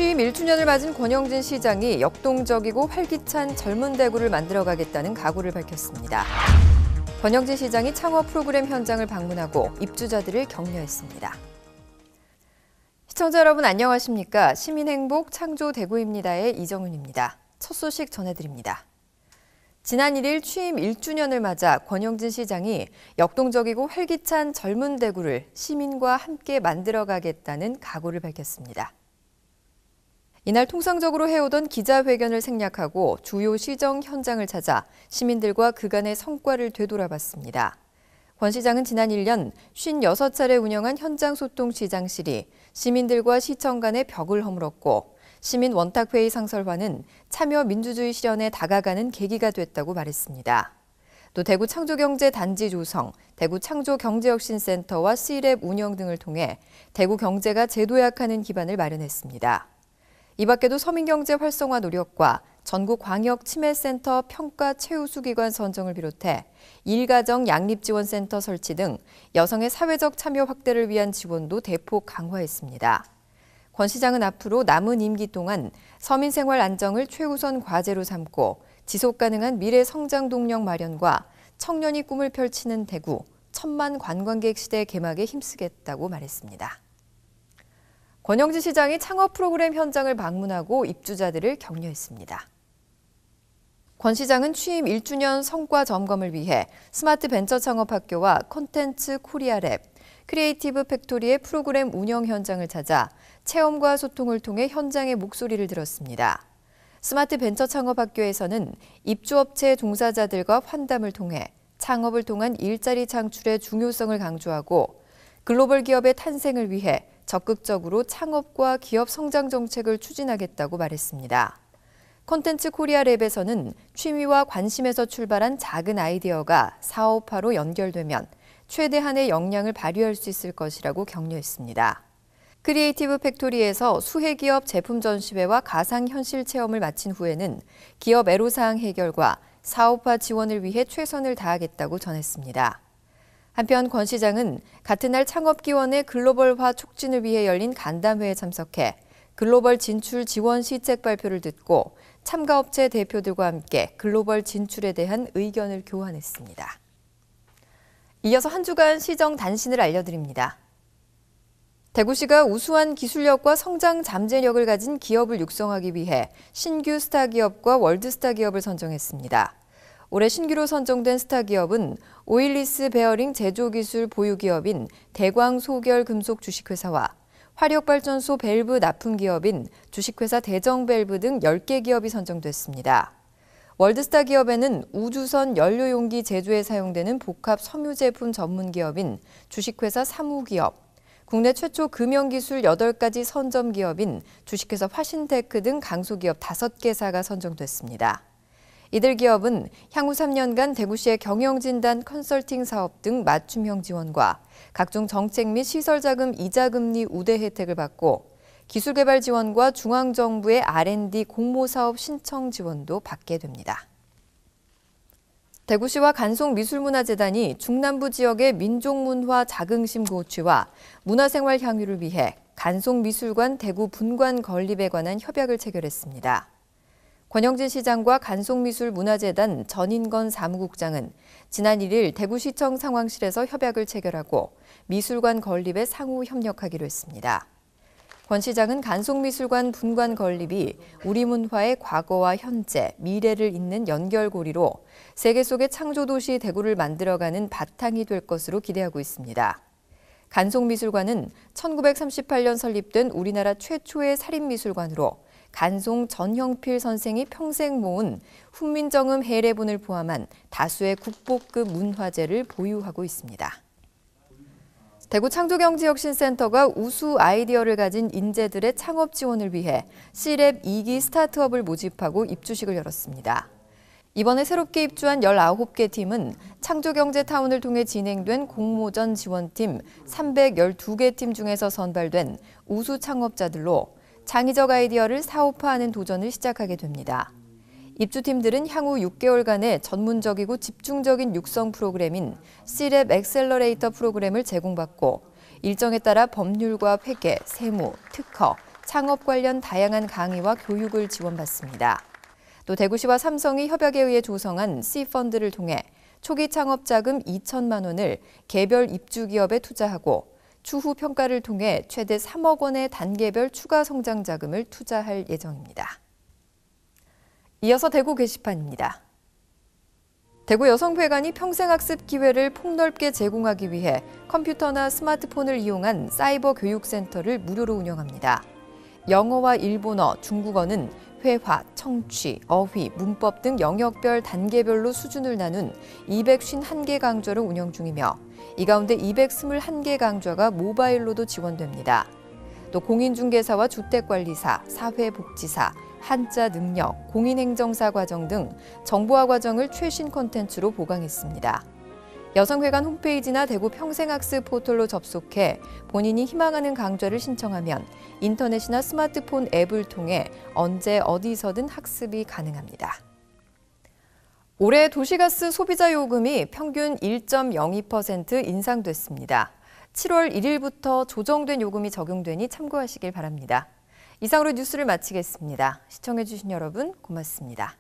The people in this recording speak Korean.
취임 1주년을 맞은 권영진 시장이 역동적이고 활기찬 젊은 대구를 만들어가겠다는 각오를 밝혔습니다. 권영진 시장이 창업 프로그램 현장을 방문하고 입주자들을 격려했습니다. 시청자 여러분 안녕하십니까? 시민행복 창조 대구입니다의 이정은입니다. 첫 소식 전해드립니다. 지난 1일 취임 1주년을 맞아 권영진 시장이 역동적이고 활기찬 젊은 대구를 시민과 함께 만들어가겠다는 각오를 밝혔습니다. 이날 통상적으로 해오던 기자회견을 생략하고 주요 시정 현장을 찾아 시민들과 그간의 성과를 되돌아봤습니다. 권 시장은 지난 1년 56차례 운영한 현장소통 시장실이 시민들과 시청 간의 벽을 허물었고 시민 원탁회의 상설화는 참여 민주주의 실현에 다가가는 계기가 됐다고 말했습니다. 또 대구 창조경제 단지 조성, 대구 창조경제혁신센터와 C랩 운영 등을 통해 대구 경제가 재도약하는 기반을 마련했습니다. 이 밖에도 서민경제 활성화 노력과 전국광역치매센터 평가 최우수기관 선정을 비롯해 일가정 양립지원센터 설치 등 여성의 사회적 참여 확대를 위한 지원도 대폭 강화했습니다. 권 시장은 앞으로 남은 임기 동안 서민 생활 안정을 최우선 과제로 삼고 지속가능한 미래 성장 동력 마련과 청년이 꿈을 펼치는 대구, 1000만 관광객 시대 개막에 힘쓰겠다고 말했습니다. 권영진 시장이 창업 프로그램 현장을 방문하고 입주자들을 격려했습니다. 권 시장은 취임 1주년 성과 점검을 위해 스마트 벤처 창업학교와 콘텐츠 코리아랩, 크리에이티브 팩토리의 프로그램 운영 현장을 찾아 체험과 소통을 통해 현장의 목소리를 들었습니다. 스마트 벤처 창업학교에서는 입주업체 종사자들과 환담을 통해 창업을 통한 일자리 창출의 중요성을 강조하고 글로벌 기업의 탄생을 위해 적극적으로 창업과 기업 성장 정책을 추진하겠다고 말했습니다. 콘텐츠 코리아랩에서는 취미와 관심에서 출발한 작은 아이디어가 사업화로 연결되면 최대한의 역량을 발휘할 수 있을 것이라고 격려했습니다. 크리에이티브 팩토리에서 수혜기업 제품 전시회와 가상현실 체험을 마친 후에는 기업 애로사항 해결과 사업화 지원을 위해 최선을 다하겠다고 전했습니다. 한편 권 시장은 같은 날 창업기원의 글로벌화 촉진을 위해 열린 간담회에 참석해 글로벌 진출 지원 시책 발표를 듣고 참가업체 대표들과 함께 글로벌 진출에 대한 의견을 교환했습니다. 이어서 한 주간 시정 단신을 알려드립니다. 대구시가 우수한 기술력과 성장 잠재력을 가진 기업을 육성하기 위해 신규 스타 기업과 월드스타 기업을 선정했습니다. 올해 신규로 선정된 스타 기업은 오일리스 베어링 제조기술 보유기업인 대광소결금속 주식회사와 화력발전소 밸브 납품기업인 주식회사 대정밸브 등 10개 기업이 선정됐습니다. 월드스타 기업에는 우주선 연료용기 제조에 사용되는 복합 섬유 제품 전문기업인 주식회사 사무기업, 국내 최초 금연기술 8가지 선점기업인 주식회사 화신테크 등 강소기업 5개사가 선정됐습니다. 이들 기업은 향후 3년간 대구시의 경영진단 컨설팅 사업 등 맞춤형 지원과 각종 정책 및 시설자금 이자금리 우대 혜택을 받고 기술개발 지원과 중앙정부의 R&D 공모사업 신청 지원도 받게 됩니다. 대구시와 간송미술문화재단이 중남부 지역의 민족문화 자긍심 고취와 문화생활 향유를 위해 간송미술관 대구 분관 건립에 관한 협약을 체결했습니다. 권영진 시장과 간송미술문화재단 전인건 사무국장은 지난 1일 대구시청 상황실에서 협약을 체결하고 미술관 건립에 상호 협력하기로 했습니다. 권 시장은 간송미술관 분관 건립이 우리 문화의 과거와 현재, 미래를 잇는 연결고리로 세계 속의 창조도시 대구를 만들어가는 바탕이 될 것으로 기대하고 있습니다. 간송미술관은 1938년 설립된 우리나라 최초의 살인미술관으로 간송 전형필 선생이 평생 모은 훈민정음 해례본을 포함한 다수의 국보급 문화재를 보유하고 있습니다. 대구 창조경제혁신센터가 우수 아이디어를 가진 인재들의 창업 지원을 위해 C랩 2기 스타트업을 모집하고 입주식을 열었습니다. 이번에 새롭게 입주한 19개 팀은 창조경제타운을 통해 진행된 공모전 지원팀 312개 팀 중에서 선발된 우수 창업자들로 창의적 아이디어를 사업화하는 도전을 시작하게 됩니다. 입주팀들은 향후 6개월간의 전문적이고 집중적인 육성 프로그램인 C랩 엑셀러레이터 프로그램을 제공받고 일정에 따라 법률과 회계, 세무, 특허, 창업 관련 다양한 강의와 교육을 지원받습니다. 또 대구시와 삼성이 협약에 의해 조성한 C펀드를 통해 초기 창업 자금 2천만 원을 개별 입주 기업에 투자하고 추후 평가를 통해 최대 3억 원의 단계별 추가 성장 자금을 투자할 예정입니다. 이어서 대구 게시판입니다. 대구 여성회관이 평생학습 기회를 폭넓게 제공하기 위해 컴퓨터나 스마트폰을 이용한 사이버 교육센터를 무료로 운영합니다. 영어와 일본어, 중국어는 회화, 청취, 어휘, 문법 등 영역별 단계별로 수준을 나눈 251개 강좌를 운영 중이며 이 가운데 221개 강좌가 모바일로도 지원됩니다. 또 공인중개사와 주택관리사, 사회복지사, 한자 능력, 공인행정사 과정 등 정보화 과정을 최신 콘텐츠로 보강했습니다. 여성회관 홈페이지나 대구 평생학습 포털로 접속해 본인이 희망하는 강좌를 신청하면 인터넷이나 스마트폰 앱을 통해 언제 어디서든 학습이 가능합니다. 올해 도시가스 소비자 요금이 평균 1.02% 인상됐습니다. 7월 1일부터 조정된 요금이 적용되니 참고하시길 바랍니다. 이상으로 뉴스를 마치겠습니다. 시청해주신 여러분 고맙습니다.